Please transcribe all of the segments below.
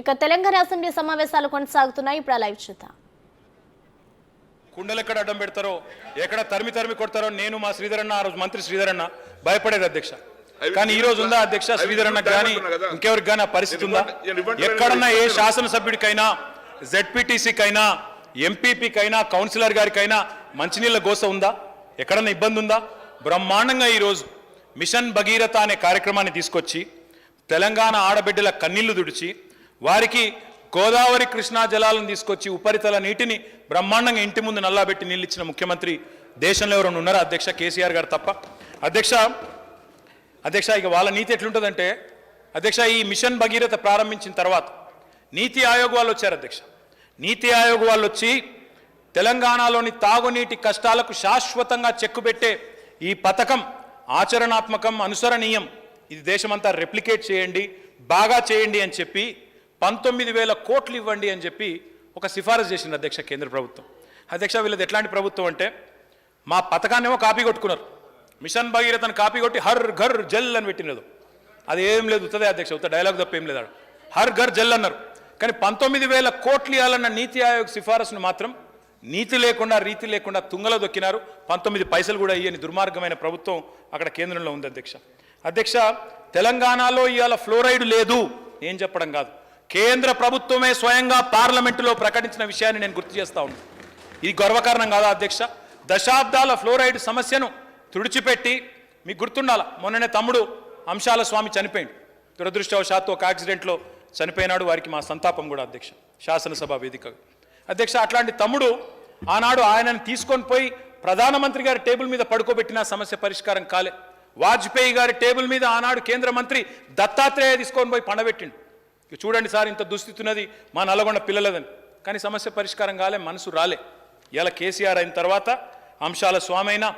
ఇక తెలంగాణ అసెంబ్లీ సమావేశాలు కొనసాగుతున్నాయి. ఇప్పుడు లైవ్ చూద్దాం. కుండలు ఎక్కడ అడ్డం పెడతారో, ఎక్కడ తరిమి కొడతారో నేను మా శ్రీధరన్న, ఆ రోజు మంత్రి శ్రీధరన్న భయపడేది అధ్యక్ష. కానీ ఈ రోజు ఉందా అధ్యక్ష శ్రీధరన్న కానీ ఇంకెవరికి కానీ ఆ పరిస్థితి ఉందా? ఎక్కడన్నా ఏ శాసనసభ్యుడికైనా, జెడ్పీటీసీకైనా, ఎంపీపీకైనా, కౌన్సిలర్ గారికైనా మంచినీళ్ళ గోస ఉందా? ఎక్కడన్నా ఇబ్బంది ఉందా? బ్రహ్మాండంగా ఈరోజు మిషన్ భగీరథ అనే కార్యక్రమాన్ని తీసుకొచ్చి తెలంగాణ ఆడబిడ్డల కన్నీళ్లు తుడిచి వారికి గోదావరి కృష్ణా జలాలను తీసుకొచ్చి ఉపరితల నీటిని బ్రహ్మాండంగా ఇంటి ముందు నల్లాబెట్టి నీళ్ళు ఇచ్చిన ముఖ్యమంత్రి దేశంలో ఎవరైనా ఉన్నారా అధ్యక్ష? కేసీఆర్ గారు తప్ప. అధ్యక్ష ఇక వాళ్ళ నీతి ఎట్లుంటుందంటే అధ్యక్ష, ఈ మిషన్ భగీరథ ప్రారంభించిన తర్వాత నీతి ఆయోగ్ వాళ్ళు వచ్చారు అధ్యక్ష. నీతి ఆయోగ్ వాళ్ళు వచ్చి తెలంగాణలోని తాగునీటి కష్టాలకు శాశ్వతంగా చెక్కు పెట్టే ఈ పథకం ఆచరణాత్మకం, అనుసరణీయం, ఇది దేశమంతా రెప్లికేట్ చేయండి, బాగా చేయండి అని చెప్పి 19,000 కోట్లు ఇవ్వండి అని చెప్పి ఒక సిఫారసు చేసింది అధ్యక్ష కేంద్ర ప్రభుత్వం. అధ్యక్ష వీళ్ళది ఎట్లాంటి ప్రభుత్వం అంటే మా పథకాన్నేమో కాపీ కొట్టుకున్నారు, మిషన్ భగీరథను కాపీ కొట్టి హర్ ఘర్ జల్ అని పెట్టినదు. అది ఏం లేదు, ఉత్తదే అధ్యక్ష, ఉత్త డైలాగ్ తప్ప ఏం లేదు. హర్ ఘర్ జల్ అన్నారు. కానీ 19,000 కోట్లు ఇవ్వాలన్న నీతి ఆయోగ్ సిఫారసును మాత్రం నీతి లేకుండా, రీతి లేకుండా తుంగలో దొక్కినారు. 19 పైసలు కూడా ఇయ్యని దుర్మార్గమైన ప్రభుత్వం అక్కడ కేంద్రంలో ఉంది అధ్యక్ష. తెలంగాణలో ఇవాళ ఫ్లోరైడ్ లేదు, ఏం చెప్పడం కాదు, కేంద్ర ప్రభుత్వమే స్వయంగా పార్లమెంటులో ప్రకటించిన విషయాన్ని నేను గుర్తు చేస్తా ఉన్నాను. ఇది గర్వకారణం కాదా అధ్యక్ష? దశాబ్దాల ఫ్లోరైడ్ సమస్యను తుడిచిపెట్టి, మీకు గుర్తుండాల, మొన్ననే తమ్ముడు అంశాల స్వామి చనిపోయింది, దురదృష్టవశాత్తు ఒక యాక్సిడెంట్లో చనిపోయినాడు. వారికి మా సంతాపం కూడా అధ్యక్ష, శాసనసభ వేదికగా. అధ్యక్ష అట్లాంటి తమ్ముడు ఆనాడు ఆయనను తీసుకొని పోయి ప్రధానమంత్రి గారి టేబుల్ మీద పడుకోబెట్టిన సమస్య పరిష్కారం కాలే. వాజ్పేయి గారి టేబుల్ మీద ఆనాడు కేంద్ర మంత్రి దత్తాత్రేయ తీసుకొని పోయి పండబెట్టిండు. చూడండి సార్, ఇంత దుస్థితి ఉన్నది మా నల్గొండ పిల్లలదని. కానీ సమస్య పరిష్కారం కాలే, మనసు రాలే. ఇలా కేసీఆర్ అయిన తర్వాత అంశాల స్వామి అయినా,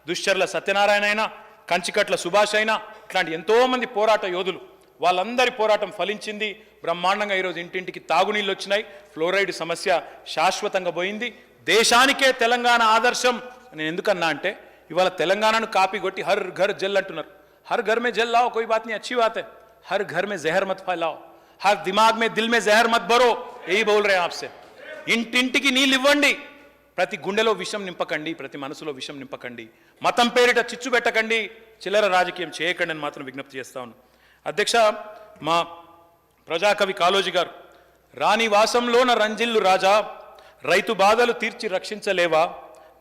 దుశ్చర్ల సత్యనారాయణ అయినా, కంచికట్ల సుభాష్ అయినా, ఇట్లాంటి ఎంతోమంది పోరాట యోధులు, వాళ్ళందరి పోరాటం ఫలించింది. బ్రహ్మాండంగా ఈరోజు ఇంటింటికి తాగునీళ్ళు వచ్చినాయి. ఫ్లోరైడ్ సమస్య శాశ్వతంగా పోయింది. దేశానికే తెలంగాణ ఆదర్శం. నేను ఎందుకన్నా అంటే ఇవాళ తెలంగాణను కాపీ కొట్టి హర్ ఘర్ జల్ అంటున్నారు. హర్ ఘర్ మే జల్ లాओ, कोई बात नहीं, अच्छी बात है. हर घर में जहर मत फैलाओ, हर दिमाग में दिल में जहर मत भरो, यही बोल रहे हैं आपसे. ఇంటింటికి నీళ్ళు ఇవ్వండి, ప్రతి గుండెలో విషం నింపకండి, ప్రతి మనసులో విషం నింపకండి, మతం పేరిట చిచ్చు పెట్టకండి, చిల్లర రాజకీయం చేయకండి అని మాత్రం విజ్ఞప్తి చేస్తా ఉన్నాను అధ్యక్ష. మా ప్రజాకవి కాళోజీ గారు, రాణి వాసంలోన రంజిల్లు రాజా, రైతు బాధలు తీర్చి రక్షించలేవా,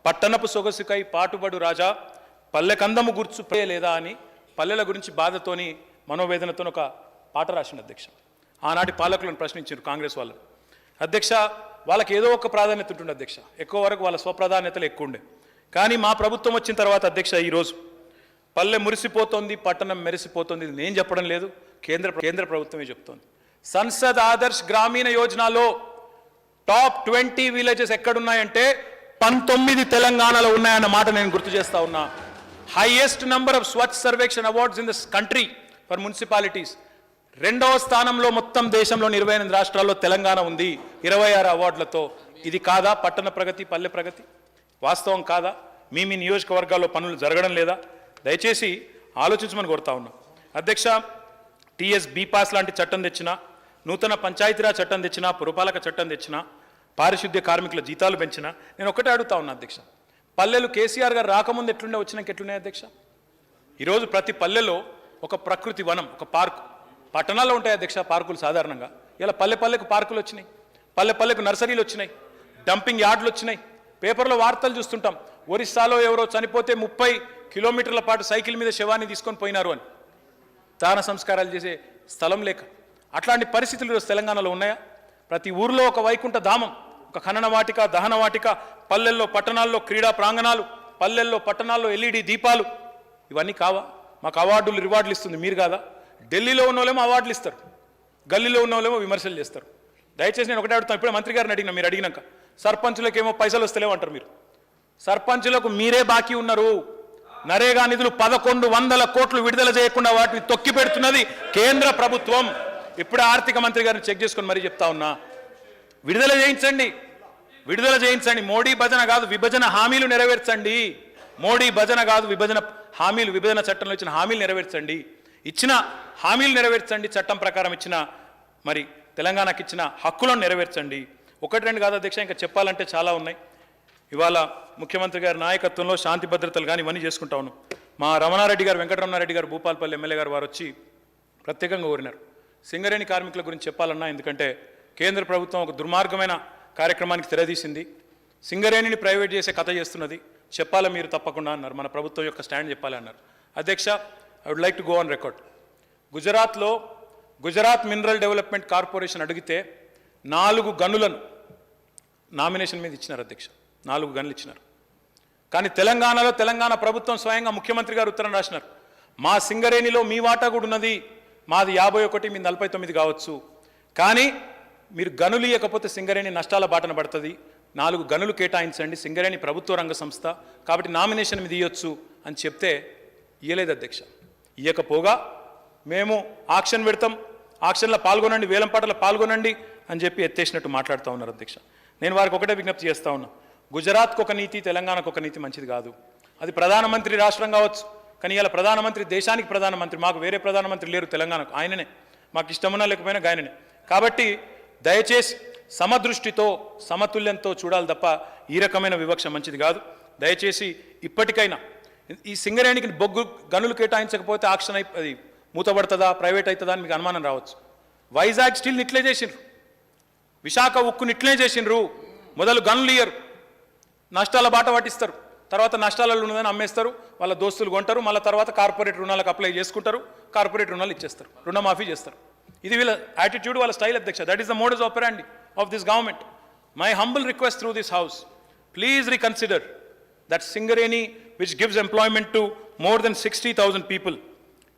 పట్టణపు సొగసుకై పాటుబడు రాజా, పల్లెకందము గుర్చుపోయలేదా అని పల్లెల గురించి బాధతోని, మనోవేదనతో ఒక పాట రాసింది అధ్యక్ష. ఆనాటి పాలకులను ప్రశ్నించారు కాంగ్రెస్ వాళ్ళు అధ్యక్ష. వాళ్ళకి ఏదో ఒక ప్రాధాన్యత ఉంటుంది అధ్యక్ష, ఎక్కువ వరకు వాళ్ళ స్వప్రాధాన్యతలు ఎక్కువ ఉండే. కానీ మా ప్రభుత్వం వచ్చిన తర్వాత అధ్యక్ష ఈరోజు పల్లె మురిసిపోతుంది, పట్టణం మెరిసిపోతుంది. ఇది నేను చెప్పడం లేదు, కేంద్ర ప్రభుత్వమే చెప్తోంది. సంసద్ ఆదర్శ్ గ్రామీణ యోజనలో టాప్ 20 విలేజెస్ ఎక్కడున్నాయంటే 19 తెలంగాణలో ఉన్నాయన్న మాట నేను గుర్తు చేస్తా ఉన్నా. Highest number of Swachh Survekshan awards in this country for municipalities. 2వ స్థానంలో మొత్తం దేశంలోని 28 రాష్ట్రాల్లో తెలంగాణ ఉంది 26 అవార్డులతో. ఇది కాదా పట్టణ ప్రగతి, పల్లె ప్రగతి? వాస్తవం కాదా? మీ నియోజకవర్గాల్లో పనులు జరగడం లేదా? దయచేసి ఆలోచించమని కోరుతా ఉన్నా అధ్యక్ష. టీఎస్ బీపాస్ లాంటి చట్టం తెచ్చినా, నూతన పంచాయతీరాజ్ చట్టం తెచ్చినా, పురపాలక చట్టం తెచ్చినా, పారిశుద్ధ్య కార్మికుల జీతాలు పెంచినా, నేను ఒక్కటే అడుగుతా ఉన్నా అధ్యక్ష, పల్లెలు కేసీఆర్ గారు రాకముందు ఎట్లుండే, వచ్చినాక ఎట్లున్నాయి అధ్యక్ష? ఈరోజు ప్రతి పల్లెలో ఒక ప్రకృతి వనం, ఒక పార్కు. పట్టణాల్లో ఉంటాయి అధ్యక్ష పార్కులు సాధారణంగా. ఇలా పల్లెకు పార్కులు వచ్చినాయి, పల్లెకు నర్సరీలు వచ్చినాయి, డంపింగ్ యార్డులు వచ్చినాయి. పేపర్లో వార్తలు చూస్తుంటాం, ఒరిస్సాలో ఎవరో చనిపోతే 30 కిలోమీటర్ల పాటు సైకిల్ మీద శవాన్ని తీసుకొని పోయినారు అని, దాన సంస్కారాలు చేసే స్థలం లేక. అట్లాంటి పరిస్థితులు ఈరోజు తెలంగాణలో ఉన్నాయా? ప్రతి ఊర్లో ఒక వైకుంఠ ధామం, ఒక ఖనన వాటిక, దహన వాటిక, పల్లెల్లో పట్టణాల్లో క్రీడా ప్రాంగణాలు, పల్లెల్లో పట్టణాల్లో LED దీపాలు. ఇవన్నీ కావా? మాకు అవార్డులు రివార్డులు ఇస్తుంది మీరు కాదా? ఢిల్లీలో ఉన్న వాళ్ళేమో అవార్డులు ఇస్తారు, గల్లీలో ఉన్న వాళ్ళేమో విమర్శలు చేస్తారు. దయచేసి నేను ఒకటే అడుగుతాను, ఇప్పుడే మంత్రి గారిని అడిగినా, మీరు అడిగినాక సర్పంచులకు ఏమో పైసలు వస్తలేవు అంటారు మీరు. సర్పంచులకు మీరే బాకీ ఉన్నారు. నరేగా నిధులు 1100 కోట్లు విడుదల చేయకుండా వాటిని తొక్కి పెడుతున్నది కేంద్ర ప్రభుత్వం. ఇప్పుడే ఆర్థిక మంత్రి గారిని చెక్ చేసుకొని మరీ చెప్తా ఉన్నా, విడుదల చేయించండి. మోడీ భజన కాదు, విభజన హామీలు నెరవేర్చండి. మోడీ భజన కాదు, విభజన హామీలు, విభజన చట్టంలో ఇచ్చిన హామీలు నెరవేర్చండి. ఇచ్చిన హామీలు నెరవేర్చండి. చట్టం ప్రకారం ఇచ్చిన మరి తెలంగాణకి ఇచ్చిన హక్కులను నెరవేర్చండి. ఒకటి రెండు కాదు అధ్యక్ష, ఇంకా చెప్పాలంటే చాలా ఉన్నాయి. ఇవాళ ముఖ్యమంత్రి గారి నాయకత్వంలో శాంతి భద్రతలు కానీ ఇవన్నీ చేసుకుంటా ఉన్నాం. మా రమణారెడ్డి గారు, వెంకటరమణారెడ్డి గారు, భూపాలపల్లి ఎమ్మెల్యే గారు వారు వచ్చి ప్రత్యేకంగా కోరినారు. సింగరేణి కార్మికుల గురించి చెప్పాలన్నా, ఎందుకంటే కేంద్ర ప్రభుత్వం ఒక దుర్మార్గమైన కార్యక్రమానికి తెరదీసింది. సింగరేణిని ప్రైవేట్ చేసే కథ చేస్తున్నది, చెప్పాలా మీరు తప్పకుండా అన్నారు. మన ప్రభుత్వం యొక్క స్టాండ్ చెప్పాలి అన్నారు. అధ్యక్ష, I would like to go on record. గుజరాత్లో గుజరాత్ మినరల్ డెవలప్మెంట్ కార్పొరేషన్ అడిగితే 4 గనులను నామినేషన్ మీద ఇచ్చినారు అధ్యక్ష, 4 గనులు ఇచ్చినారు. కానీ తెలంగాణలో తెలంగాణ ప్రభుత్వం స్వయంగా ముఖ్యమంత్రి గారు ఉత్తరం రాసినారు, మా సింగరేణిలో మీ వాటా కూడా ఉన్నది, మాది 51, మీ 49 కావచ్చు, కానీ మీరు గనులు ఇవ్వకపోతే సింగరేణి నష్టాల బాటన పడుతుంది, 4 గనులు కేటాయించండి, సింగరేణి ప్రభుత్వ రంగ సంస్థ కాబట్టి నామినేషన్ మీద ఇవ్వచ్చు అని చెప్తే ఇయ్యలేదు అధ్యక్ష. ఇవ్వకపోగా మేము ఆక్షన్ పెడతాం, ఆక్షన్లో పాల్గొనండి, వేలంపాటలో పాల్గొనండి అని చెప్పి ఎత్తేసినట్టు మాట్లాడుతూ ఉన్నారు అధ్యక్ష. నేను వారికి ఒకటే విజ్ఞప్తి చేస్తూ ఉన్నా, గుజరాత్కు ఒక నీతి, తెలంగాణకు ఒక నీతి మంచిది కాదు. అది ప్రధానమంత్రి రాష్ట్రం కావచ్చు, కానీ ఇలా ప్రధానమంత్రి దేశానికి ప్రధానమంత్రి, మాకు వేరే ప్రధానమంత్రి లేరు తెలంగాణకు, ఆయననే, మాకు ఇష్టమున్నా లేకపోయినా ఆయననే. కాబట్టి దయచేసి సమదృష్టితో సమతుల్యంతో చూడాలి తప్ప ఈ రకమైన వివక్ష మంచిది కాదు. దయచేసి ఇప్పటికైనా ఈ సింగరేణికి బొగ్గు గనులు కేటాయించకపోతే ఆక్షన్ అది మూతపడుతుందా, ప్రైవేట్ అవుతుందా అని మీకు అనుమానం రావచ్చు. వైజాగ్ స్టీల్ని ఇట్లే చేసిండ్రు, విశాఖ ఉక్కుని ఇట్లే చేసిండ్రు. మొదలు గనులు ఇయ్యరు, నష్టాల బాట పట్టిస్తారు, తర్వాత నష్టాలలో ఉన్నదని అమ్మేస్తారు, వాళ్ళ దోస్తులు కొంటారు, మళ్ళీ తర్వాత కార్పొరేట్ రుణాలకు అప్లై చేసుకుంటారు, కార్పొరేట్ రుణాలు ఇచ్చేస్తారు, రుణమాఫీ చేస్తారు. ఇది వీళ్ళ యాటిట్యూడ్, వాళ్ళ స్టైల్ అధ్యక్ష. That is the modus ఆపరాండి of this government. My humble request through this house, please reconsider that Singareni, which gives employment to more than 60,000 people.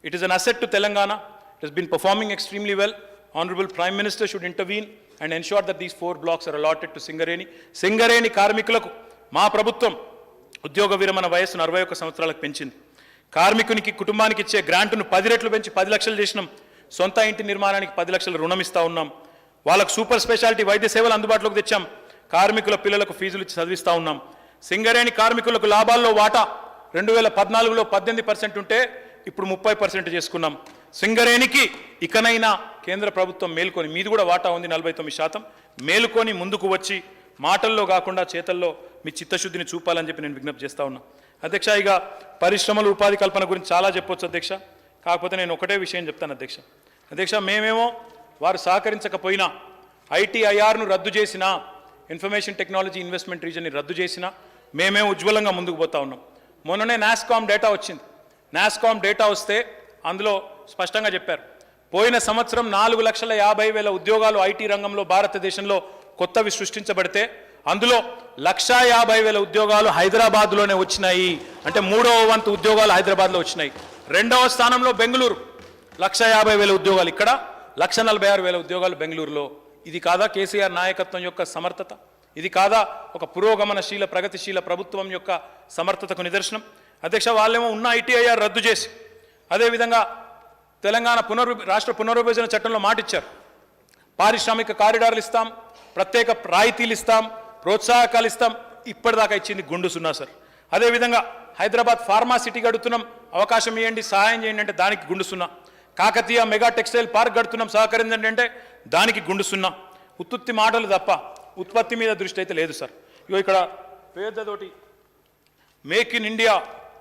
It is an asset to Telangana. It has been performing extremely well. Honorable Prime Minister should intervene and ensure that these 4 blocks are allotted to Singareni. Singareni కార్మికులకు మా ప్రభుత్వం ఉద్యోగ విరమణ వయస్సును 61 సంవత్సరాలకు పెంచింది. కార్మికునికి కుటుంబానికి ఇచ్చే గ్రాంట్ను 10 రెట్లు పెంచి 10 లక్షలు చేసినాం. సొంత ఇంటి నిర్మాణానికి 10 లక్షల రుణం ఇస్తా ఉన్నాం. వాళ్ళకు సూపర్ స్పెషాలిటీ వైద్య సేవలు అందుబాటులోకి తెచ్చాం. కార్మికుల పిల్లలకు ఫీజులు ఇచ్చి చదివిస్తూ ఉన్నాం. సింగరేణి కార్మికులకు లాభాల్లో వాటా 2014లో 18% ఉంటే ఇప్పుడు 30% చేసుకున్నాం. సింగరేణికి ఇకనైనా కేంద్ర ప్రభుత్వం మేల్కొని, మీది కూడా వాటా ఉంది 49%, మేలుకొని ముందుకు వచ్చి మాటల్లో కాకుండా చేతల్లో మీ చిత్తశుద్ధిని చూపాలని చెప్పి నేను విజ్ఞప్తి చేస్తా ఉన్నా. అధ్యక్ష, ఇక పరిశ్రమలు ఉపాధి కల్పన గురించి చాలా చెప్పొచ్చు అధ్యక్ష, కాకపోతే నేను ఒకటే విషయం చెప్తాను అధ్యక్ష. అధ్యక్ష, మేమేమో వారు సహకరించకపోయినా, ITIRను రద్దు చేసినా, ఇన్ఫర్మేషన్ టెక్నాలజీ ఇన్వెస్ట్మెంట్ రీజన్ని రద్దు చేసినా మేమే ఉజ్వలంగా ముందుకు పోతా ఉన్నాం. మొన్ననే నాస్కామ్ డేటా వచ్చింది. నాస్కామ్ డేటా వస్తే అందులో స్పష్టంగా చెప్పారు, పోయిన సంవత్సరం 4,50,000 ఉద్యోగాలు ఐటీ రంగంలో భారతదేశంలో కొత్తవి సృష్టించబడితే అందులో 1,50,000 ఉద్యోగాలు హైదరాబాద్లోనే వచ్చినాయి. అంటే 3వ వంతు ఉద్యోగాలు హైదరాబాద్లో వచ్చినాయి. 2వ స్థానంలో బెంగళూరు, 1,50,000 ఉద్యోగాలు ఇక్కడ, 1,46,000 ఉద్యోగాలు బెంగళూరులో. ఇది కాదా కేసీఆర్ నాయకత్వం యొక్క సమర్థత? ఇది కాదా ఒక పురోగమనశీల ప్రగతిశీల ప్రభుత్వం యొక్క సమర్థతకు నిదర్శనం? అధ్యక్ష, వాళ్ళేమో ఉన్న ITIR రద్దు చేసి, అదేవిధంగా తెలంగాణ రాష్ట్ర పునర్విభజన చట్టంలో మాటిచ్చారు, పారిశ్రామిక కారిడార్లు ఇస్తాం, ప్రత్యేక రాయితీలు ఇస్తాం, ప్రోత్సాహకాలు ఇస్తాం. ఇప్పటిదాకా ఇచ్చింది గుండు సున్నా సార్. అదేవిధంగా హైదరాబాద్ ఫార్మా సిటీ గడుతున్నాం, అవకాశం ఇవ్వండి, సహాయం చేయండి అంటే దానికి గుండు సున్నా. కాకతీయ మెగా టెక్స్టైల్ పార్క్ గడుతున్నాం, సహకరించండి అంటే దానికి గుండు సున్నా. ఉత్తుత్తి మాటలు తప్ప ఉత్పత్తి మీద దృష్టి అయితే లేదు సార్. ఇగో ఇక్కడ పేదతోటి మేక్ ఇన్ ఇండియా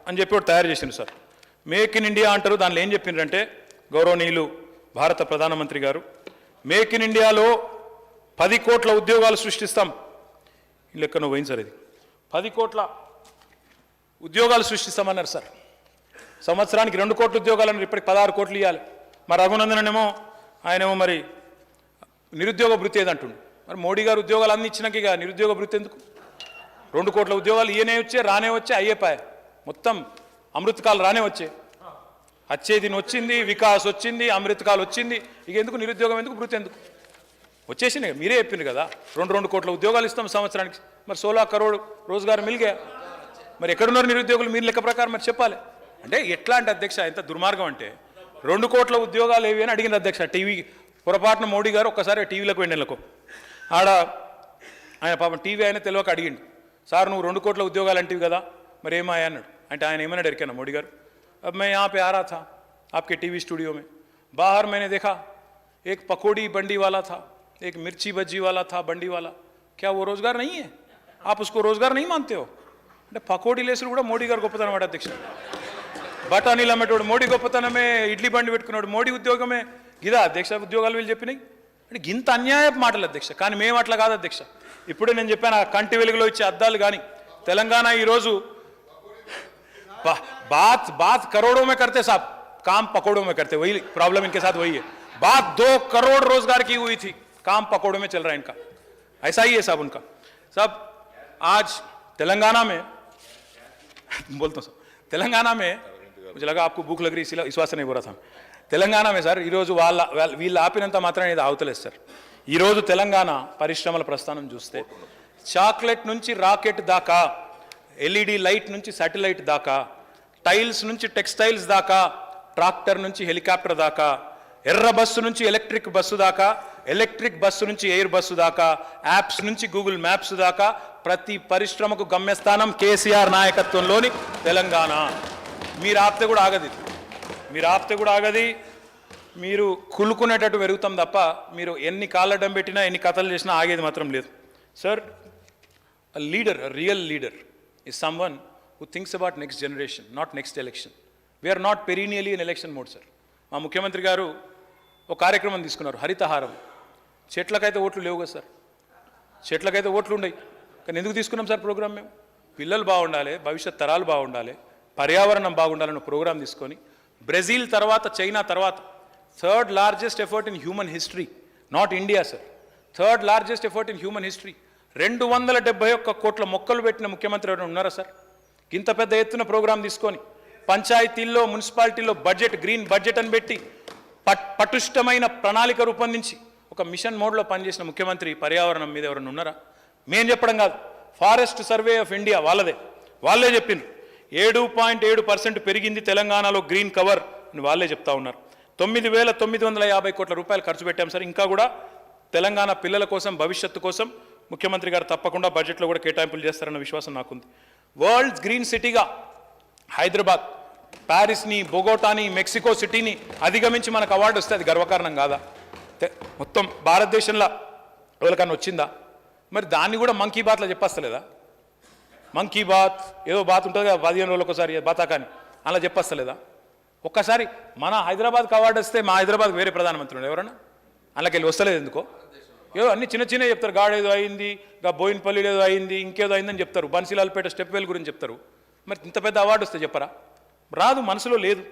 అని చెప్పి ఒకటి తయారు చేసింది సార్. మేక్ ఇన్ ఇండియా అంటారు, దానిలో ఏం చెప్పిండ్రంటే గౌరవనీయులు భారత ప్రధానమంత్రి గారు, మేక్ ఇన్ ఇండియాలో 10 కోట్ల ఉద్యోగాలు సృష్టిస్తాం. ఈ లెక్కన పోయింది సార్. ఇది 10 కోట్ల ఉద్యోగాలు సృష్టిస్తామన్నారు సార్. సంవత్సరానికి 2 కోట్ల ఉద్యోగాలను ఇప్పటికి 16 కోట్లు ఇవ్వాలి. మరి రఘునందన్ ఏమో ఆయనేమో మరి నిరుద్యోగ భృతి ఏదంటుండు. మరి మోడీ గారు ఉద్యోగాలు అన్ని ఇచ్చినాక ఇక నిరుద్యోగ భృతి ఎందుకు? 2 కోట్ల ఉద్యోగాలు ఈయనే వచ్చే, రానే వచ్చే, అయ్యేపాయ మొత్తం అమృతకాలు రానే వచ్చే. వచ్చేది వచ్చింది, వికాస్ వచ్చింది, అమృతకాలు వచ్చింది, ఇక ఎందుకు నిరుద్యోగం ఎందుకు, భృతి ఎందుకు? వచ్చేసింది, మీరే చెప్పింది కదా 2 కోట్ల ఉద్యోగాలు ఇస్తాం సంవత్సరానికి. మరి 16 కరోడ్ రోజుగారు మిలిగా. మరి ఎక్కడున్నారు నిరుద్యోగులు మీరు లెక్క ప్రకారం మరి చెప్పాలి. అంటే ఎట్లా అంటే అధ్యక్ష, ఎంత దుర్మార్గం అంటే 2 కోట్ల ఉద్యోగాలు ఏవి అని అడిగింది అధ్యక్ష. టీవీ పొరపాటున మోడీ గారు ఒక్కసారి టీవీలకు వెళ్ళకు ఆడ ఆయన పాపం టీవీ ఆయన తెలియక అడిగిండు, సార్ నువ్వు 2 కోట్ల ఉద్యోగాలు అంటివి కదా మరి ఏమాయా అన్నాడు. అంటే ఆయన ఏమన్నాడు ఎరికన్నా మోడీ గారు, अब मैं यहाँ पे आ रहा था आपके टीवी स्टूडियो में, बाहर मैंने देखा एक पकौड़ी बंडी वाला था, एक मिर्ची बज्जी वाला था, बंडी वाला, क्या वो रोजगार नहीं है? आप उसको रोजगार नहीं मानते हो? అంటే పకోడీ లేసులు కూడా మోడీ గారు గొప్పతనం అన్నమాట అధ్యక్ష. బఠానీలు అమ్మేటోడు మోడీ గొప్పతనమే, ఇడ్లీ బండి పెట్టుకున్నాడు మోడీ ఉద్యోగమే. ఇదా అధ్యక్ష ఉద్యోగాలు వీళ్ళు చెప్పినాయి? అంటే ఇంత అన్యాయపు మాటలు అధ్యక్ష. కానీ మేము అట్లా కాదు అధ్యక్ష. ఇప్పుడే నేను చెప్పాను, ఆ కంటి వెలుగులో ఇచ్చే అద్దాలు కానీ తెలంగాణ ఈరోజు बात करोड़ों में करते साहब, काम पकौड़ों में करते, वही प्रॉब्लम इनके साथ वही है. बात 2 करोड़ रोजगार की हुई थी, काम पकौड़ों में चल रहा है इनका. ऐसा ही है साहब उनका. साहब आज तेलंगाना में बोलता हूँ साहब, तेलंगाना में मुझे लगा आपको भूख लग रही इसी इस वास्ते नहीं बोला था. తెలంగాణ में సార్ ఈరోజు వీళ్ళు ఆపినంత మాత్రం ఇది అవతలేదు సార్. ఈరోజు తెలంగాణ పరిశ్రమల ప్రస్థానం చూస్తే చాక్లెట్ నుంచి రాకెట్ దాకా, ఎల్ఈడి లైట్ నుంచి శాటిలైట్ దాకా, టైల్స్ నుంచి టెక్స్టైల్స్ దాకా, ట్రాక్టర్ నుంచి హెలికాప్టర్ దాకా, ఎర్ర బస్సు నుంచి ఎలక్ట్రిక్ బస్సు దాకా, ఎలక్ట్రిక్ బస్సు నుంచి ఎయిర్ బస్సు దాకా, యాప్స్ నుంచి గూగుల్ మ్యాప్స్ దాకా ప్రతి పరిశ్రమకు గమ్యస్థానం కేసీఆర్ నాయకత్వంలోని తెలంగాణ. మీరు ఆపితే కూడా ఆగది, మీరు ఆపితే కూడా ఆగది. మీరు కులుకునేటట్టు పెరుగుతాం తప్ప మీరు ఎన్ని కాళ్ళడ్డం పెట్టినా ఎన్ని కథలు చేసినా ఆగేది మాత్రం లేదు. Sir, a leader, a real leader is someone who thinks about next generation, not next election. We are not perennially in election mode, sir. మా ముఖ్యమంత్రి గారు ఒక కార్యక్రమం తీసుకున్నారు, హరితహారం. చెట్లకైతే ఓట్లు లేవు కదా సార్, చెట్లకైతే ఓట్లు ఉండయి. కానీ ఎందుకు తీసుకున్నాం సార్ ప్రోగ్రామ్? మేము పిల్లలు బాగుండాలి, భవిష్యత్ తరాలు బాగుండాలి, పర్యావరణం బాగుండాలని ప్రోగ్రాం తీసుకొని బ్రెజిల్ తర్వాత, చైనా తర్వాత 3rd largest effort in human history, not India, sir. 3rd largest effort in human history. 271 కోట్ల మొక్కలు పెట్టిన ముఖ్యమంత్రి ఎవరైనా ఉన్నారా సార్? ఇంత పెద్ద ఎత్తున ప్రోగ్రాం తీసుకొని పంచాయతీల్లో, మున్సిపాలిటీల్లో బడ్జెట్, గ్రీన్ బడ్జెట్ అని పెట్టి పటిష్టమైన ప్రణాళిక రూపొందించి ఒక మిషన్ మోడ్లో పనిచేసిన ముఖ్యమంత్రి పర్యావరణం మీద ఎవరైనా ఉన్నారా? మేం చెప్పడం కాదు, ఫారెస్ట్ సర్వే ఆఫ్ ఇండియా వాళ్ళే చెప్పిండ్రు. 7.7% పెరిగింది తెలంగాణలో గ్రీన్ కవర్ అని వాళ్ళే చెప్తా ఉన్నారు. 9,950 కోట్ల రూపాయలు ఖర్చు పెట్టాం సార్. ఇంకా కూడా తెలంగాణ పిల్లల కోసం, భవిష్యత్తు కోసం ముఖ్యమంత్రి గారు తప్పకుండా బడ్జెట్లో కూడా కేటాయింపులు చేస్తారన్న విశ్వాసం నాకుంది. వరల్డ్స్ గ్రీన్ సిటీగా హైదరాబాద్, ప్యారిస్ని, బొగోటాని, మెక్సికో సిటీని అధిగమించి మనకు అవార్డు వస్తే అది గర్వకారణం కాదా? మొత్తం భారతదేశంలో ఎవరికన్నా వచ్చిందా? మరి దాన్ని కూడా మంకీ బాత్లో చెప్పేస్తలేదా? మంకీ బాత్ ఏదో బాత్ ఉంటుంది కదా, 15 రోజులకు ఒకసారి బాతా కానీ అలా చెప్పేస్తలేదా? ఒక్కసారి మన హైదరాబాద్కి అవార్డు వస్తే మా హైదరాబాద్ వేరే ప్రధానమంత్రి ఎవరన్నా అలాగే వెళ్ళి వస్తలేదు ఎందుకో? ఏదో అన్ని చిన్న చిన్న చెప్తారు, గాడేదో అయింది, బోయిన్పల్లిలో ఏదో అయింది, ఇంకేదో అయిందని చెప్తారు, బన్సీలాల్పేట స్టెప్ వెల్ గురించి చెప్తారు. మరి ఇంత పెద్ద అవార్డు వస్తే చెప్పరా? రాదు, మనసులో లేదు.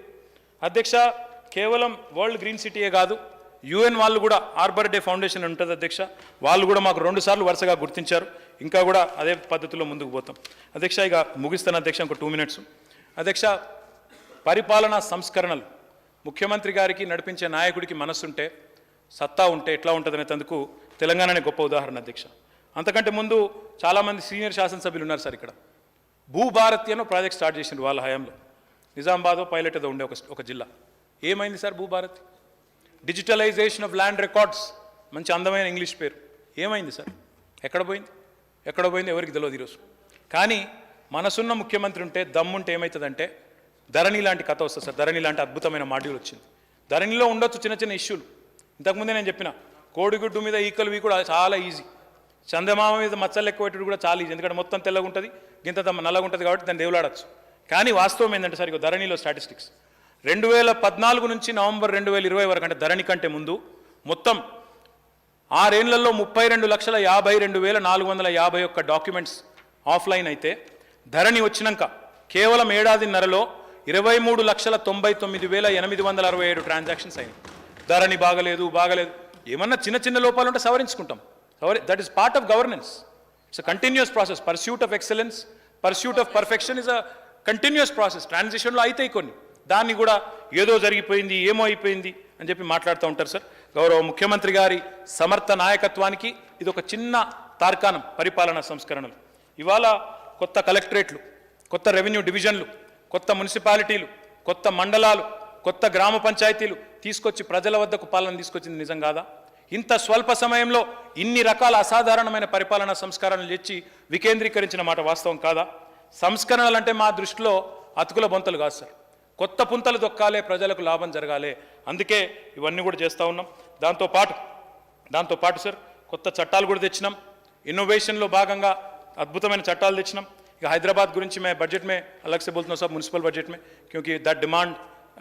అధ్యక్ష, కేవలం వరల్డ్ గ్రీన్ సిటీయే కాదు, యుఎన్ వాళ్ళు కూడా ఆర్బర్ డే ఫౌండేషన్ ఉంటుంది అధ్యక్ష, వాళ్ళు కూడా మాకు 2 సార్లు వరుసగా గుర్తించారు. ఇంకా కూడా అదే పద్ధతిలో ముందుకు పోతాం. అధ్యక్ష, ఇక ముగిస్తాను అధ్యక్ష, ఇంకో 2 minutes. అధ్యక్ష, పరిపాలనా సంస్కరణలు ముఖ్యమంత్రి గారికి, నడిపించే నాయకుడికి మనస్సుంటే, సత్తా ఉంటే ఎట్లా ఉంటుంది అనేందుకు తెలంగాణనే గొప్ప ఉదాహరణ అధ్యక్ష. అంతకంటే ముందు చాలామంది సీనియర్ శాసనసభ్యులు ఉన్నారు సార్ ఇక్కడ. భూభారతి అని ప్రాజెక్ట్ స్టార్ట్ చేసిండ్రు వాళ్ళ హయాంలో. నిజామాబాద్ పైలట్ ఏదో ఉండే ఒక జిల్లా. ఏమైంది sir Bhubharati? Digitalization of land records, మంచి అందమైన ఇంగ్లీష్ పేరు. ఏమైంది సార్? ఎక్కడ పోయింది ఎవరికి తెలియదు ఈరోజు. కానీ మనసున్న ముఖ్యమంత్రి ఉంటే, దమ్ముంటే ఏమవుతుందంటే ధరణి లాంటి కథ వస్తుంది సార్. ధరణి లాంటి అద్భుతమైన మాడ్యూల్ వచ్చింది. ధరణిలో ఉండొచ్చు చిన్న చిన్న ఇష్యూలు. ఇంతకుముందే నేను చెప్పిన కోడిగుడ్డు మీద ఈకలు కూడా చాలా ఈజీ, చందమామ మీద మచ్చలు ఎక్కువ పెట్టడం కూడా చాలా ఈజీ. ఎందుకంటే మొత్తం తెల్లగా ఉంటుంది, గింత నల్లగా ఉంటుంది కాబట్టి దాన్ని దేవులాడచ్చు. కానీ వాస్తవం ఏంటంటే సార్, ఇక ధరణిలో స్టాటిస్టిక్స్ 2014 నుంచి నవంబర్ 2020 వరకు, అంటే ధరణి కంటే ముందు మొత్తం 6 ఏళ్లలో 32,52,451 డాక్యుమెంట్స్ ఆఫ్లైన్ అయితే, ధరణి వచ్చినాక కేవలం ఏడాదిన్నరలో 23,99,867 ట్రాన్సాక్షన్స్ అయినాయి. ధరణి బాగలేదు ఏమన్నా చిన్న చిన్న లోపాలు ఉంటే సవరించుకుంటాం. That is part of governance. It's a continuous process. Pursuit of excellence, pursuit of perfection is a continuous process. ట్రాన్సిషన్లో అయితాయి కొన్ని, దాన్ని కూడా ఏదో జరిగిపోయింది, ఏమో అయిపోయింది అని చెప్పి మాట్లాడుతూ ఉంటారు సార్. గౌరవ ముఖ్యమంత్రి గారి సమర్థ నాయకత్వానికి ఇది ఒక చిన్న తార్కాణం. పరిపాలనా సంస్కరణలు ఇవాళ కొత్త కలెక్టరేట్లు, కొత్త రెవెన్యూ డివిజన్లు, కొత్త మున్సిపాలిటీలు, కొత్త మండలాలు, కొత్త గ్రామ పంచాయతీలు తీసుకొచ్చి ప్రజల వద్దకు పాలన తీసుకొచ్చింది నిజం కాదా? ఇంత స్వల్ప సమయంలో ఇన్ని రకాల అసాధారణమైన పరిపాలనా సంస్కరణలు తెచ్చి వికేంద్రీకరించిన మాట వాస్తవం కాదా? సంస్కరణలు అంటే మా దృష్టిలో అతుకుల బొంతలు కాదు సార్. కొత్త పుంతలు దొక్కాలే, ప్రజలకు లాభం జరగాలి. అందుకే ఇవన్నీ కూడా చేస్తూ ఉన్నాం. దాంతోపాటు దాంతోపాటు సార్ కొత్త చట్టాలు కూడా తెచ్చినాం. ఇన్నోవేషన్లో భాగంగా అద్భుతమైన చట్టాలు తెచ్చినాం. ఇక హైదరాబాద్ గురించి मैं बजट में अलग से बोलता हूँ सब म्यूनसिपल बजट में, क्योंकि that demand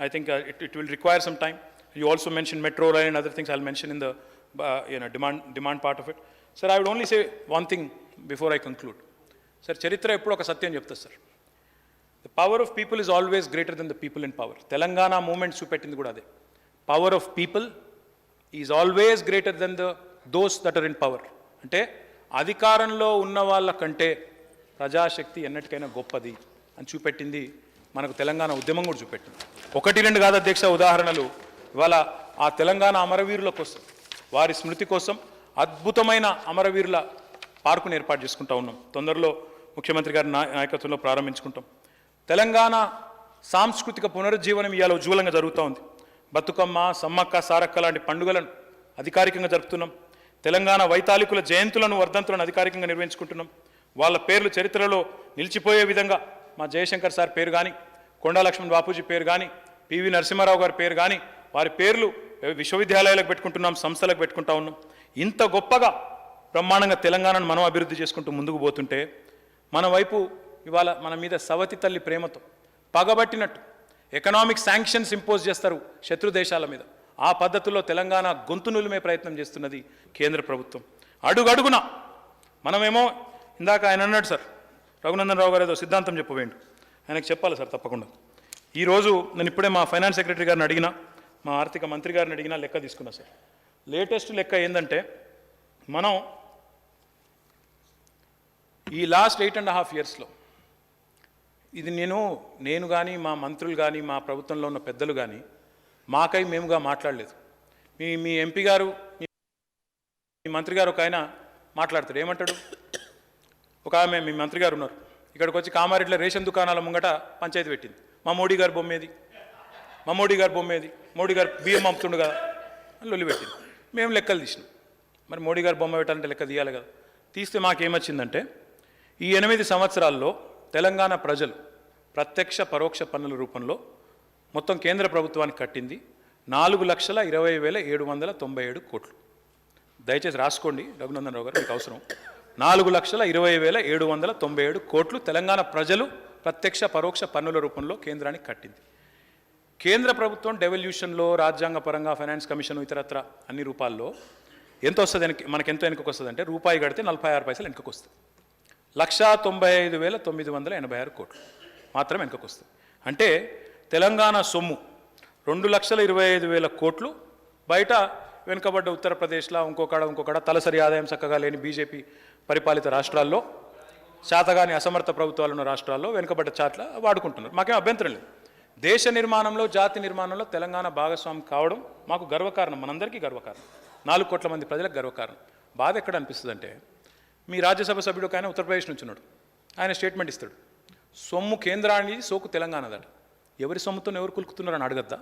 I think it will require some time. You also mentioned metro rail and other things I'll mention in the demand part of it. Sir, I would only say one thing before I conclude. Sir, చరిత్ర ఎప్పుడు ఒక సత్యం చెప్తా sir. The power of people is always greater than the people in power. Telangana movement చూపెట్టింది కూడా అదే. Power of people is always greater than those that are in power. అంటే అధికారంలో ఉన్న వాళ్ళ కంటే ప్రజాశక్తి ఎన్నటికైనా గొప్పది అని చూపెట్టింది మనకు తెలంగాణ ఉద్యమం కూడా చూపెట్టింది. ఒకటి రెండు కాదు అధ్యక్ష ఉదాహరణలు. ఇవాళ ఆ తెలంగాణ అమరవీరుల కోసం, వారి స్మృతి కోసం అద్భుతమైన అమరవీరుల పార్కును ఏర్పాటు చేసుకుంటా ఉన్నాం. తొందరలో ముఖ్యమంత్రి గారి నాయకత్వంలో ప్రారంభించుకుంటాం. తెలంగాణ సాంస్కృతిక పునరుజ్జీవనం ఇవాళ ఉజ్వలంగా జరుగుతూ ఉంది. బతుకమ్మ, సమ్మక్క, సారక్క లాంటి పండుగలను అధికారికంగా జరుపుతున్నాం. తెలంగాణ వైతాళికుల జయంతులను, వర్ధంతులను అధికారికంగా నిర్వహించుకుంటున్నాం. వాళ్ళ పేర్లు చరిత్రలో నిలిచిపోయే విధంగా మా జయశంకర్ సార్ పేరు కానీ, కొండా లక్ష్మణ్ బాపూజీ పేరు కానీ, పివి నరసింహారావు గారి పేరు కానీ, వారి పేర్లు విశ్వవిద్యాలయాలకు పెట్టుకుంటున్నాం, సంస్థలకు పెట్టుకుంటా ఉన్నాం. ఇంత గొప్పగా బ్రహ్మాండంగా తెలంగాణను మనం అభివృద్ధి చేసుకుంటూ ముందుకు పోతుంటే మన వైపు ఇవాళ మన మీద సవతి తల్లి ప్రేమతో పగబట్టినట్టు ఎకనామిక్ శాంక్షన్స్ ఇంపోజ్ చేస్తారు శత్రు దేశాల మీద. ఆ పద్ధతుల్లో తెలంగాణ గొంతు నులిమే ప్రయత్నం చేస్తున్నది కేంద్ర ప్రభుత్వం. అడుగడుగున మనమేమో ఇందాక ఆయన అన్నాడు సార్, రఘునందన్ రావు గారు ఏదో సిద్ధాంతం చెప్పవేండు, ఆయనకు చెప్పాలి సార్ తప్పకుండా. ఈరోజు నేను ఇప్పుడే మా ఫైనాన్స్ సెక్రటరీ గారిని అడిగినా, మా ఆర్థిక మంత్రి గారిని అడిగినా లెక్క తీసుకున్నా సార్. లేటెస్ట్ లెక్క ఏంటంటే మనం ఈ లాస్ట్ 8.5 yearsలో ఇది నేను కానీ, మా మంత్రులు కానీ, మా ప్రభుత్వంలో ఉన్న పెద్దలు కానీ మాకై మేముగా మాట్లాడలేదు. మీ ఎంపీ గారు, మీ మంత్రి గారు ఒక ఆయన మాట్లాడతాడు. ఏమంటాడు? ఒక ఆమె మీ మంత్రి గారు ఉన్నారు, ఇక్కడికి వచ్చి కామారెడ్డిలో రేషన్ దుకాణాల ముంగట పంచాయతీ పెట్టింది. మా మోడీ గారు బొమ్మేది, మోడీ గారు బియ్యం పంపుతుండు కదా అని లొల్లి పెట్టింది. మేము లెక్కలు తీసినాం. మరి మోడీ గారు బొమ్మ పెట్టాలంటే లెక్క తీయాలి కదా. తీస్తే మాకేమొచ్చిందంటే ఈ 8 సంవత్సరాల్లో తెలంగాణ ప్రజలు ప్రత్యక్ష పరోక్ష పన్నుల రూపంలో మొత్తం కేంద్ర ప్రభుత్వానికి కట్టింది 4,20,797 కోట్లు. దయచేసి రాసుకోండి రఘునందన్ రావు గారు, మీకు అవసరం. 4,20,797 కోట్లు తెలంగాణ ప్రజలు ప్రత్యక్ష పరోక్ష పన్నుల రూపంలో కేంద్రానికి కట్టింది. కేంద్ర ప్రభుత్వం డెవల్యూషన్లో, రాజ్యాంగపరంగా, ఫైనాన్స్ కమిషన్, ఇతరత్ర అన్ని రూపాల్లో ఎంత వస్తుంది? మనకి ఎంత వెనుకకు వస్తుంది అంటే రూపాయి కడితే 46 పైసలు వెనుకకు వస్తుంది. 1,95,986 కోట్లు మాత్రం వెనుకకు వస్తుంది. అంటే తెలంగాణ సొమ్ము 2,25,000 కోట్లు బయట వెనుకబడ్డ ఉత్తరప్రదేశ్లో ఇంకొకడ తలసరి ఆదాయం చక్కగా లేని బీజేపీ పరిపాలిత రాష్ట్రాల్లో, శాతగాని అసమర్థ ప్రభుత్వాలు ఉన్న రాష్ట్రాల్లో వెనుకబడ్డ చాట్ల వాడుకుంటున్నారు. మాకేం అభ్యంతరం లేదు. దేశ నిర్మాణంలో, జాతి నిర్మాణంలో తెలంగాణ భాగస్వామి కావడం మాకు గర్వకారణం, మనందరికీ గర్వకారణం, 4 కోట్ల మంది ప్రజలకు గర్వకారణం. బాధ ఎక్కడ అనిపిస్తుంది అంటే మీ రాజ్యసభ సభ్యుడు ఒక ఆయన ఉత్తరప్రదేశ్ నుంచి ఉన్నాడు, ఆయన స్టేట్మెంట్ ఇస్తాడు, సొమ్ము కేంద్రానికి సోకు తెలంగాణదట. ఎవరి సొమ్ముతో ఎవరు కులుకుతున్నారని అడగద్దా?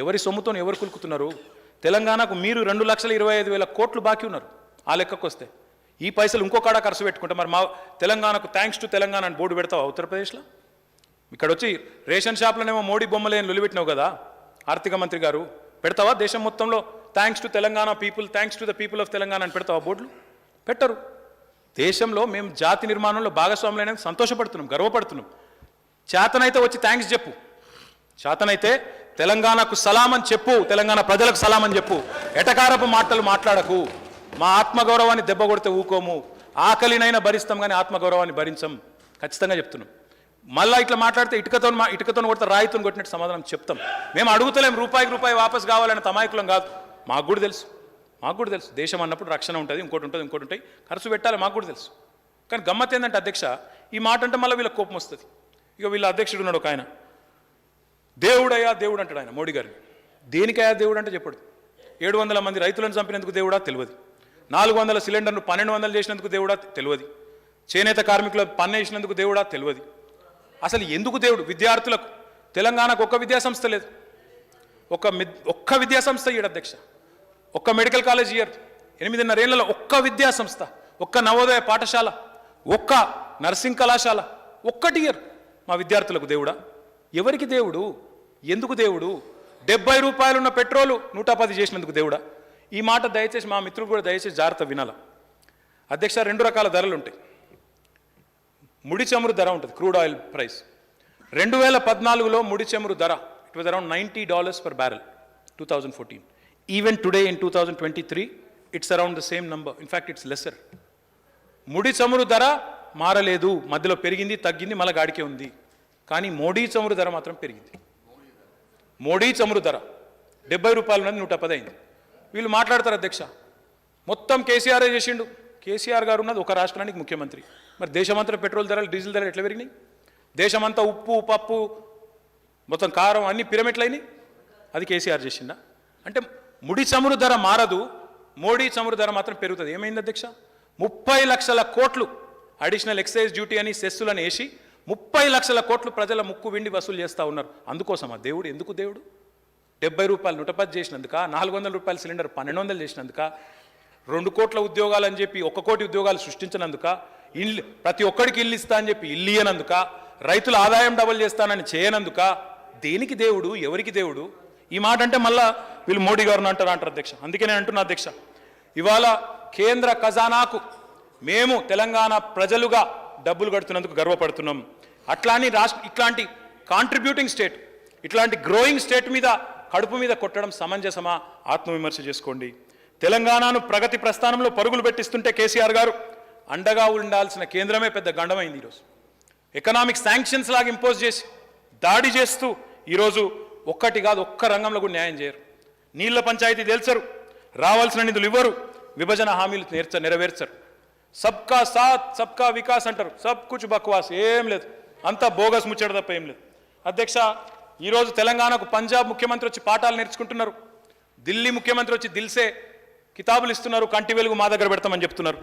ఎవరి సొమ్ముతో ఎవరు కులుకుతున్నారు? తెలంగాణకు మీరు 2,25,000 కోట్లు బాకీ ఉన్నారు. ఆ లెక్కకు వస్తే ఈ పైసలు ఇంకొకడా ఖర్చు పెట్టుకుంటే మరి మా తెలంగాణకు థ్యాంక్స్ టు తెలంగాణ అని బోర్డు పెడతావా ఉత్తరప్రదేశ్లో? ఇక్కడ వచ్చి రేషన్ షాప్లోనేమో మోడీ బొమ్మలేని లొలిపెట్టినావు కదా ఆర్థిక మంత్రి గారు, పెడతావా దేశం మొత్తంలో thanks to Telangana people, thanks to the people of Telangana అని పెడతావా బోర్డులు? పెట్టరు. దేశంలో మేము జాతి నిర్మాణంలో భాగస్వాములైనందుకు సంతోషపడుతున్నాం, గర్వపడుతున్నాం. చేతనైతే వచ్చి థ్యాంక్స్ చెప్పు, చేతనైతే తెలంగాణకు సలాం అని చెప్పు, తెలంగాణ ప్రజలకు సలాం అని చెప్పు. ఎటకారపు మాటలు మాట్లాడకు. మా ఆత్మగౌరవాన్ని దెబ్బ కొడితే ఊకోము, ఆకలినైనా భరిస్తాం కానీ ఆత్మగౌరవాన్ని భరించం, ఖచ్చితంగా చెప్తున్నాం. మళ్ళీ ఇట్లా మాట్లాడితే ఇటుకతో కొడితే రాయితో కొట్టినట్టు సమాధానం చెప్తాం. మేము అడుగుతలేం రూపాయికి రూపాయి వాపస్ కావాలని తమాయకులం కాదు. మాకు కూడా తెలుసు దేశం అన్నప్పుడు రక్షణ ఉంటుంది, ఇంకోటి ఉంటాయి, ఖర్చు పెట్టాలి, మాకు కూడా తెలుసు. కానీ గమ్మత్ ఏంటంటే అధ్యక్ష, ఈ మాట అంటే మళ్ళీ వీళ్ళకి కోపం వస్తుంది. ఇక వీళ్ళ అధ్యక్షుడు ఉన్నాడు ఒక ఆయన, దేవుడయ్యా దేవుడు అంటాడు ఆయన మోడీ గారిని. దేనికయ్యా దేవుడు అంటే చెప్పడు. 700 మంది రైతులను చంపినందుకు దేవుడా తెలియదు, 400 సిలిండర్ను 1200 చేసినందుకు దేవుడా తెలియదు, చేనేత కార్మికుల పన్నేసినందుకు దేవుడా తెలియదు. అసలు ఎందుకు దేవుడు? విద్యార్థులకు తెలంగాణకు ఒక్క విద్యాసంస్థ లేదు, ఒక్క విద్యాసంస్థ ఇయ్యడు అధ్యక్ష. ఒక్క మెడికల్ కాలేజ్ ఇయర్ 8.5 ఏళ్లలో ఒక్క విద్యాసంస్థ, ఒక్క నవోదయ పాఠశాల, ఒక్క నర్సింగ్ కళాశాల ఒక్కటి ఇయర్ మా విద్యార్థులకు. దేవుడా? ఎవరికి దేవుడు? ఎందుకు దేవుడు? 70 రూపాయలున్న పెట్రోలు 110 చేసినందుకు దేవుడా? ఈ మాట దయచేసి మా మిత్రులు కూడా దయచేసి జాగ్రత్త వినాల. అధ్యక్ష, 2 రకాల ధరలు ఉంటాయి. ముడి చమురు ధర ఉంటుంది, క్రూడ్ ఆయిల్ ప్రైస్. 2014లో ముడి చమురు ధర it was around $90 per barrel, 2014. Even today in 2023 it's around the same number, in fact it's lesser. ముడి చమురు ధర మారలేదు, మధ్యలో పెరిగింది తగ్గింది మళ్ళీ గాడికే ఉంది. కానీ మోడీ చమురు ధర మాత్రం పెరిగింది. మోడీ చమురు ధర 70 రూపాయల నుండి 110 అయింది. వీళ్ళు మాట్లాడతారు అధ్యక్ష, మొత్తం కేసీఆరే చేసిండు. కేసీఆర్ గారు ఉన్నది ఒక రాష్ట్రానికి ముఖ్యమంత్రి, మరి దేశమంతా పెట్రోల్ ధరలు డీజిల్ ధరలు ఎట్లా పెరిగినాయి? దేశమంతా ఉప్పు పప్పు మొత్తం కారం అన్ని పిరమిడ్లైనాయి, అది కేసీఆర్ చేసిందా? అంటే ముడి చమురు ధర మారదు, మోడీ చమురు ధర మాత్రం పెరుగుతుంది. ఏమైంది అధ్యక్ష? 30 లక్షల కోట్లు అడిషనల్ ఎక్సైజ్ డ్యూటీ అని సెస్సులను వేసి 30 లక్షల కోట్లు ప్రజల ముక్కు విండి వసూలు చేస్తూ ఉన్నారు. అందుకోసమా దేవుడు? ఎందుకు దేవుడు? 70 రూపాయలు 110 చేసినందుక, 400 రూపాయల సిలిండర్ 1200 చేసినందుక, 2 కోట్ల ఉద్యోగాలు అని చెప్పి 1 కోటి ఉద్యోగాలు సృష్టించినందుక, ఇల్లు ప్రతి ఒక్కడికి ఇల్లు ఇస్తా అని చెప్పి ఇల్లు ఇయ్యనందుక, రైతుల ఆదాయం డబుల్ చేస్తానని చేయనందుక, దేనికి దేవుడు? ఎవరికి దేవుడు? ఈ మాట అంటే మళ్ళా వీళ్ళు మోడీ గారిని అంటారు అధ్యక్ష. అందుకే నేను అంటున్నా అధ్యక్ష, ఇవాళ కేంద్ర ఖజానాకు మేము తెలంగాణ ప్రజలుగా డబ్బులు కడుతున్నందుకు గర్వపడుతున్నాం. అట్లాని ఇట్లాంటి కాంట్రిబ్యూటింగ్ స్టేట్, ఇట్లాంటి గ్రోయింగ్ స్టేట్ మీద కడుపు మీద కొట్టడం సమంజసమా? ఆత్మవిమర్శ చేసుకోండి. తెలంగాణను ప్రగతి ప్రస్థానంలో పరుగులు పెట్టిస్తుంటే కేసీఆర్ గారు అండగా ఉండాల్సిన కేంద్రమే పెద్ద గండమైంది. ఈరోజు ఎకనామిక్ శాంక్షన్స్ లాగా ఇంపోజ్ చేసి దాడి చేస్తూ ఈరోజు ఒక్కటి కాదు ఒక్క రంగంలో కూడా న్యాయం చేయరు. నీళ్ల పంచాయతీ తేల్చరు, రావాల్సిన నిధులు ఇవ్వరు, విభజన హామీలు నెరవేర్చరు. సబ్కా సాత్ సబ్కా వికాస్ అంటారు, సబ్ కుచ్ బక్వాస్, ఏం లేదు, అంతా బోగస్ ముచ్చట తప్ప ఏం లేదు. అధ్యక్ష, ఈరోజు తెలంగాణకు పంజాబ్ ముఖ్యమంత్రి వచ్చి పాఠాలు నేర్చుకుంటున్నారు, ఢిల్లీ ముఖ్యమంత్రి వచ్చి దిల్సే కితాబులు ఇస్తున్నారు, కంటి వెలుగు మా దగ్గర పెడతామని చెప్తున్నారు,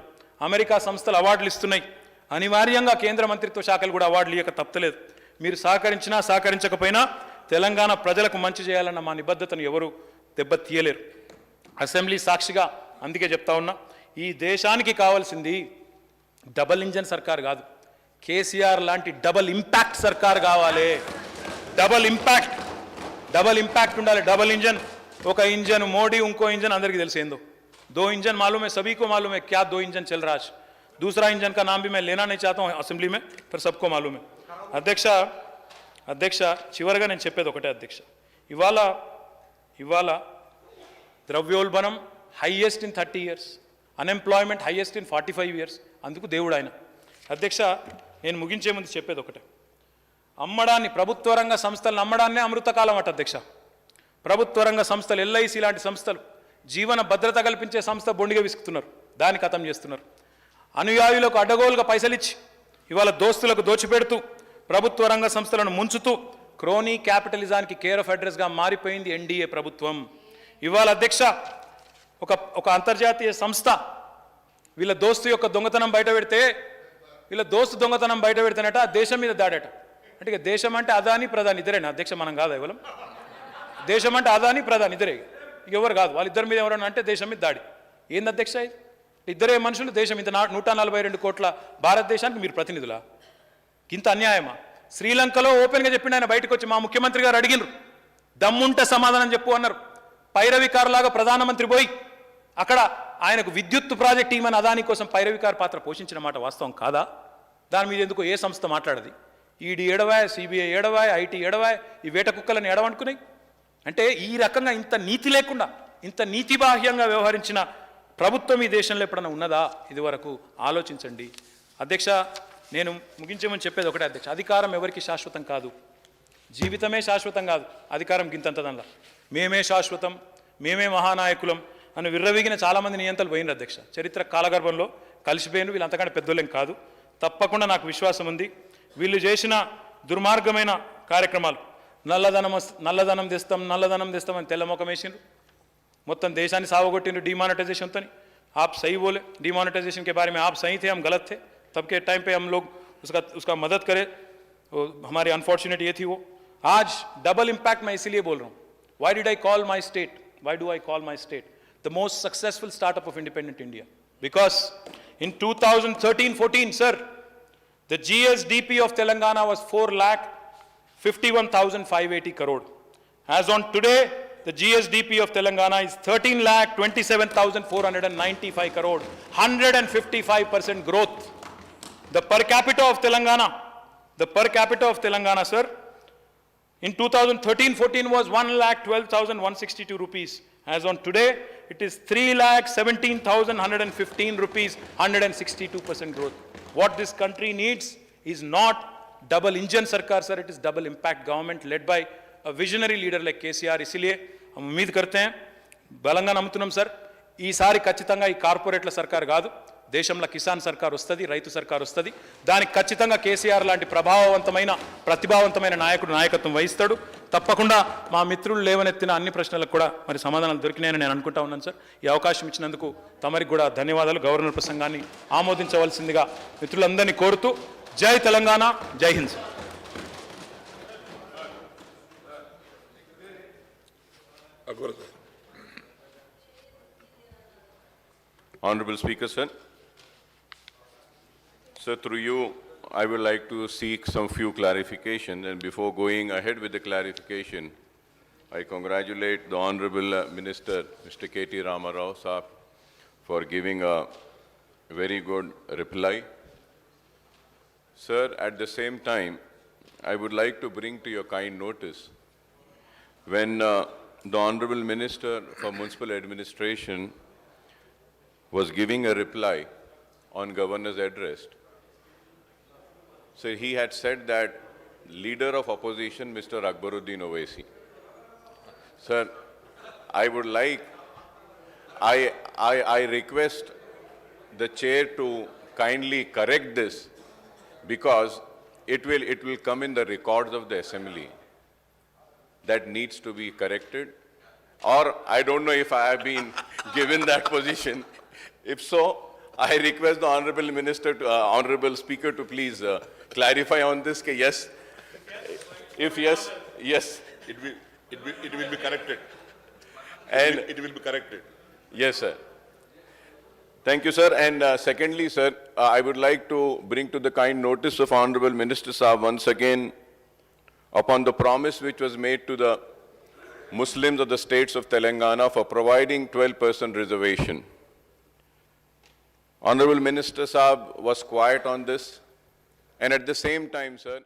అమెరికా సంస్థలు అవార్డులు ఇస్తున్నాయి. అనివార్యంగా కేంద్ర మంత్రిత్వ శాఖలు కూడా అవార్డులు ఇవ్వక తప్పలేదు. మీరు సహకరించినా సహకరించకపోయినా తెలంగాణ ప్రజలకు మంచి చేయాలన్న మా నిబద్ధతను ఎవరు దెబ్బతీయలేరు. అసెంబ్లీ సాక్షిగా అందుకే చెప్తా ఉన్నా, ఈ దేశానికి కావాల్సింది డబల్ ఇంజన్ సర్కార్ కాదు, కేసీఆర్ లాంటి డబల్ ఇంపాక్ట్ సర్కార్ కావాలి. డబల్ ఇంపాక్ట్ ఉండాలి. డబల్ ఇంజన్, ఒక ఇంజన్ మోడీ, ఇంకో ఇంజన్ అందరికీ తెలిసేందో. 2 इंजन मालूम है, सभी को मालूम है क्या 2 इंजन चल रहा है. दूसरा इंजन का नाम भी मैं लेना नहीं चाहता हूँ असेंबली में, पर सबको मालूम है. అధ్యక్ష చివరిగా నేను చెప్పేది ఒకటే అధ్యక్ష, ఇవాళ ద్రవ్యోల్బణం highest in 30 years, unemployment highest in 45 years. అందుకు దేవుడు ఆయన. అధ్యక్ష, నేను ముగించే ముందు చెప్పేది ఒకటే, అమ్మడాన్ని, ప్రభుత్వ రంగ సంస్థలను అమ్మడాన్నే అమృతకాలం అట అధ్యక్ష. ప్రభుత్వ రంగ సంస్థలు, LIC లాంటి సంస్థలు, జీవన భద్రత కల్పించే సంస్థ బొండిగా విసుకుతున్నారు, దాన్ని ఖతం చేస్తున్నారు. అనుయాయులకు అడ్డగోలుగా పైసలు ఇచ్చి ఇవాళ దోస్తులకు దోచిపెడుతూ ప్రభుత్వ రంగ సంస్థలను ముంచుతూ క్రోనీ క్యాపిటలిజానికి కేర్ ఆఫ్ అడ్రస్గా మారిపోయింది NDA ప్రభుత్వం. ఇవాళ అధ్యక్ష, ఒక అంతర్జాతీయ సంస్థ వీళ్ళ దోస్తు యొక్క దొంగతనం బయట పెడితేనట దేశం మీద దాడట. అంటే ఇక దేశం అంటే అదాని ప్రధాని ఇద్దరేనా అధ్యక్ష? మనం కాదా ఇవ్వలం? దేశం అంటే అదాని ప్రధాని ఇద్దరే, ఎవరు కాదు. వాళ్ళిద్దరి మీద ఎవరన్నా అంటే దేశం మీద దాడి. ఏంది అధ్యక్ష? ఇద్దరే మనుషులు, దేశం ఇంత 142 కోట్ల భారతదేశానికి మీరు ప్రతినిధులా? ఇంత అన్యాయమా? శ్రీలంకలో ఓపెన్గా చెప్పిండు ఆయన, బయటకు వచ్చి మా ముఖ్యమంత్రి గారు అడిగినారు, దమ్ముంటే సమాధానం చెప్పు అన్నారు. పైరవికారులాగా ప్రధానమంత్రి పోయి అక్కడ ఆయనకు విద్యుత్ ప్రాజెక్ట్ ఇవ్వమని అదాని కోసం పైరవికారు పాత్ర పోషించిన మాట వాస్తవం కాదా? దాని మీద ఎందుకు ఏ సంస్థ మాట్లాడది? ఈడీ ఏడవాయ్, CBI ఏడవాయ్, IT ఏడవాయ్, ఈ వేట కుక్కలను ఏడవనుకున్నాయి. అంటే ఈ రకంగా ఇంత నీతి లేకుండా, ఇంత నీతిబాహ్యంగా వ్యవహరించిన ప్రభుత్వం ఈ దేశంలో ఎప్పుడన్నా ఉన్నదా? ఇదివరకు ఆలోచించండి. అధ్యక్ష, నేను ముగించేమని చెప్పేది ఒకటే అధ్యక్ష, అధికారం ఎవరికి శాశ్వతం కాదు, జీవితమే శాశ్వతం కాదు, అధికారం గింతంతదల్లా. మేమే శాశ్వతం, మేమే మహానాయకులం అని విర్రవీగిన చాలామంది నియంతలు పోయినారు అధ్యక్ష. చరిత్ర కాలగర్భంలో కలిసిపోయిన వీళ్ళు అంతకంటే పెద్దోళ్ళేం కాదు. తప్పకుండా నాకు విశ్వాసం ఉంది, వీళ్ళు చేసిన దుర్మార్గమైన కార్యక్రమాలు, నల్లధనం తెస్తామని తెల్లమొఖం వేసిండ్రు, మొత్తం దేశాన్ని సావగొట్టిండ్రు डिमोनेटाइजेशन. आप सही बोले, डिमोनेटाइजेशन के बारे में आप सही थे, हम गलत थे. तब के टाइम पे हम लोग उसका मदद करें, हमारी अनफॉर्चुनेट ये थी वो. आज डबल इम्पैक्ट मैं इसीलिए बोल रहा हूँ. Why did I call my state? Why do I call my state the most successful startup of independent India? Because in 2013-14, sir, the GSDP of Telangana was 4,51,580 crore. As on today, the GSDP of Telangana is 13,27,495 crore, 155% growth. The per capita of Telangana, sir, in 2013-14 was 1,12,162 rupees. As on today, it is 3,17,115 rupees, 162% growth. What this country needs is not double engine sarkar, sir, it is double impact government led by a visionary leader like KCR. इसलिए हम उम्मीद करते हैं బలంగా నమ్ముతున్నాం sir ఈసారి ఖచ్చితంగా ఈ కార్పొరేట్ల సర్కార్ కాదు దేశంలో కిసాన్ సర్కార్ వస్తది రైతు సర్కార్ వస్తది దానికి ఖచ్చితంగా కేసీఆర్ లాంటి ప్రతిభావంతమైన నాయకుడు నాయకత్వం వహిస్తాడు తప్పకుండా మా మిత్రులు లేవనెత్తిన అన్ని ప్రశ్నలకు కూడా మరి సమాధానాలు దొరికినాయని నేను అనుకుంటా ఉన్నాను సార్ ఈ అవకాశం ఇచ్చినందుకు తమరికి కూడా ధన్యవాదాలు గవర్నర్ ప్రసంగాన్ని ఆమోదించవలసిందిగా మిత్రులందరినీ కోరుతూ జై తెలంగాణ జై Hind sir Honorable Speaker, sir. Sir, through you, I would like to seek some few clarifications. And before going ahead with the clarification, I congratulate the Honorable Minister, Mr. K.T. Ramarao, sir, for giving a very good reply. Sir, at the same time, I would like to bring to your kind notice, when the Honorable Minister for Municipal Administration was giving a reply on Governor's address. So he had said that leader of opposition, Mr. Akbaruddin Owaisi. Sir, I would like, I request the chair to kindly correct this because it will come in the records of the assembly. That needs to be corrected. Or I don't know if I have been given that position. If so, I request the Honorable Minister, Honorable Speaker to please clarify on this. Yes, if yes, yes. It will be corrected. And It will be corrected. yes, sir. Thank you, sir. And secondly, sir, I would like to bring to the kind notice of Honorable Minister Saab once again upon the promise which was made to the Muslims of the states of Telangana for providing 12% reservation. Honorable Minister Saab was quiet on this, and at the same time, sir,